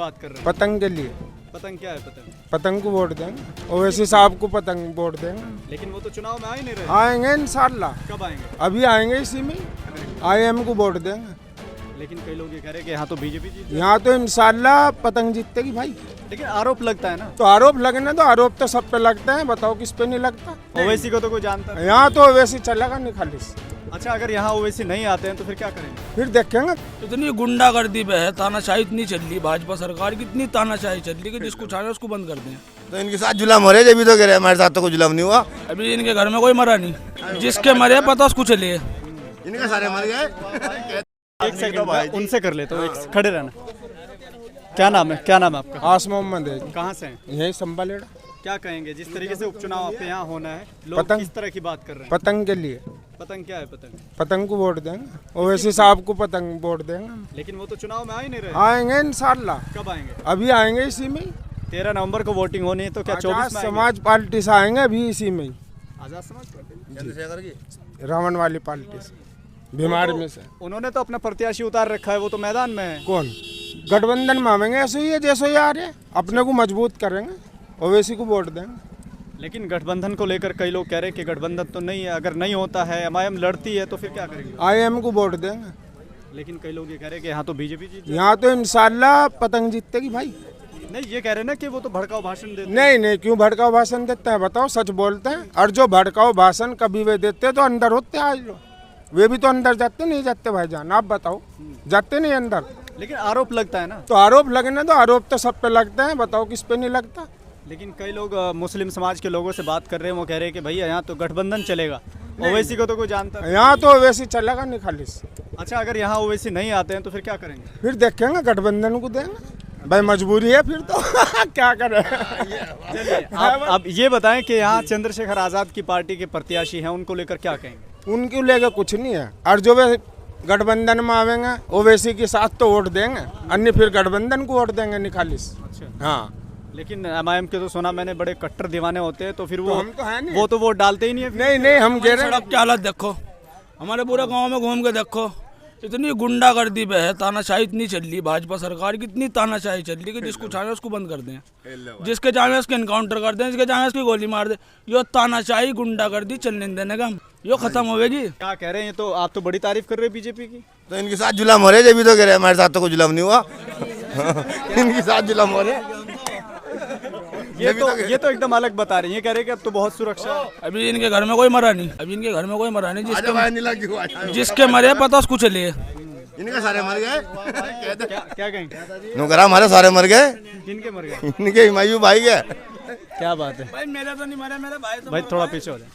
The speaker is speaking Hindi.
बात कर रहे हैं? पतंग के लिए। पतंग क्या है पतंग? पतंग को वोट देंगे, ओवैसी साहब को पतंग वोट देंगे। लेकिन वो तो चुनाव में आ ही नहीं रहे। आएंगे इंशाल्लाह, कब आएंगे? अभी आएंगे इसी में, IM को वोट देंगे। लेकिन कई लोग ये कह रहे हैं कि यहाँ तो बीजेपी जीत। यहाँ तो इंशाल्लाह पतंग जीतेगी भाई। लेकिन आरोप लगता है ना। तो आरोप लगने तो आरोप तो सब पे लगते हैं, बताओ किस पे नहीं लगता। ओवैसी को तो कोई जानता है। यहाँ तो ओवैसी चलेगा नहीं खालिस। अच्छा, अगर यहाँ ओवैसी नहीं आते हैं तो फिर क्या करेंगे? फिर देखेंगे। इतनी गुंडागर्दी पे है, तानाशाही इतनी चल रही, भाजपा सरकार की इतनी तानाशाही चल रही कि जिसको चाहे उसको बंद कर दें। तो इनके साथ जुलम हो रहे, जब भी तो कह रहे हमारे साथ तो कोई जुलम नहीं हुआ। अभी इनके घर में कोई मरा नहीं, जिसके मरे पता उसको चले। इनके सारे मर गए। एक सेकंड उनसे कर ले, तो एक खड़े रहना। क्या नाम है? क्या नाम है आपका? आस मोहम्मद है, कहाँ से हैं? यही संभालेड़ा। क्या कहेंगे जिस तरीके से उपचुनाव आपके यहाँ होना है, लोग पतंग- किस तरह की बात कर रहे हैं? पतंग के लिए। पतंग क्या है पतंग? पतंग को वोट देंगे, ओवैसी साहब को पतंग वोट देंगे। लेकिन वो तो चुनाव में आ ही नहीं रहे। आएंगे इंशाल्लाह, कब आएंगे? अभी आएंगे इसी में। 13 नवंबर को वोटिंग होनी है, तो क्या 24 आजाद में आएंगे? समाज पार्टी से आएंगे अभी इसी में ही, आजाद समाज पार्टी। चंद्रशेखर की रावण वाली पार्टी से, बीमार में से। उन्होंने तो अपना प्रत्याशी उतार रखा है, वो तो मैदान में है। कौन? गठबंधन में आवेंगे, ऐसे ही है जैसे ही आ रहे हैं, अपने को मजबूत करेंगे, ओवैसी को वोट देंगे। लेकिन गठबंधन को लेकर कई लोग कह रहे हैं कि गठबंधन तो नहीं है, अगर नहीं होता है, MIM लड़ती है, तो फिर क्या करेंगे? IM को वोट देंगे। लेकिन कई लोग ये कह रहे हैं कि यहाँ तो बीजेपी जीत जाएगी। यहाँ तो इंशाल्लाह पतंग जीतेगी भाई। नहीं, ये कह रहे हैं ना कि वो तो भड़काऊ भाषण देते हैं। नहीं नहीं, क्यों भड़काऊ भाषण देते हैं बताओ, सच बोलते हैं। और जो भड़काऊ भाषण कभी वे देते तो अंदर होते आज लोग, वे भी तो अंदर जाते नहीं जाते भाईजान, आप बताओ, जाते नहीं अंदर। लेकिन आरोप लगता है ना। तो आरोप लगने तो आरोप तो सब पे लगते हैं, बताओ किस पे नहीं लगता। लेकिन कई लोग मुस्लिम समाज के लोगों से बात कर रहे हैं, वो कह रहे हैं कि भैया यहाँ तो गठबंधन चलेगा, ओवैसी को तो कोई जानता है। यहाँ तो ओवैसी चलेगा नहीं खालिस। अच्छा, अगर यहाँ ओवैसी नहीं आते हैं तो फिर क्या करेंगे? फिर देखेंगे, गठबंधन को देंगे भाई, मजबूरी है फिर तो क्या करें। चलिए, आप ये बताएं कि यहाँ चंद्रशेखर आज़ाद की पार्टी के प्रत्याशी हैं, उनको लेकर क्या कहेंगे? उनके लेकर कुछ नहीं है, और जो वे गठबंधन में आवेंगे ओवैसी के साथ तो वोट देंगे, अन्य फिर गठबंधन को वोट देंगे निखालिस। अच्छा, हाँ, लेकिन MIM के तो सुना मैंने बड़े कट्टर दीवाने होते हैं, तो फिर तो वो हम तो है नहीं। वो तो वोट डालते ही नहीं है। नहीं नहीं, हम कह रहे हैं सड़क की हालत देखो, हमारे पूरे गांव में घूम के देखो, इतनी गुंडागर्दी पे है, तानाशाही इतनी चल रही, भाजपा सरकार की इतनी तानाशाही चल रही कि जिसको चाहे उसको बंद कर दें, जिसके चाहे उसके इनकाउंटर कर दें, जिसके चाहे उसकी गोली मार दे। यो तानाशाही गुंडागर्दी चलने देने का यो खत्म होगी। क्या कह रहे हैं? तो आप तो बड़ी तारीफ कर रहे हैं बीजेपी की। तो इनके साथ जुलम हो रहे, जब भी तो कह रहे हमारे साथ तो कोई जुलम नहीं हुआ। इनके साथ जुलम हो रहे। ये तो एकदम अलग बता रही है, कह रहे हैं कि अब तो बहुत सुरक्षा है। अभी इनके घर में कोई मरा नहीं, अभी इनके घर में कोई मरा नहीं, जिसके मरे पता उसको चले। इनके सारे मर गए। क्या कहेंगे? नौकरा हमारे सारे मर गए, किनके मर गए? इनके हिमायू भाई गए। क्या बात है भाई मेरा तो नहीं मरा, मेरा भाई भाई, थोड़ा पीछे हो जाए।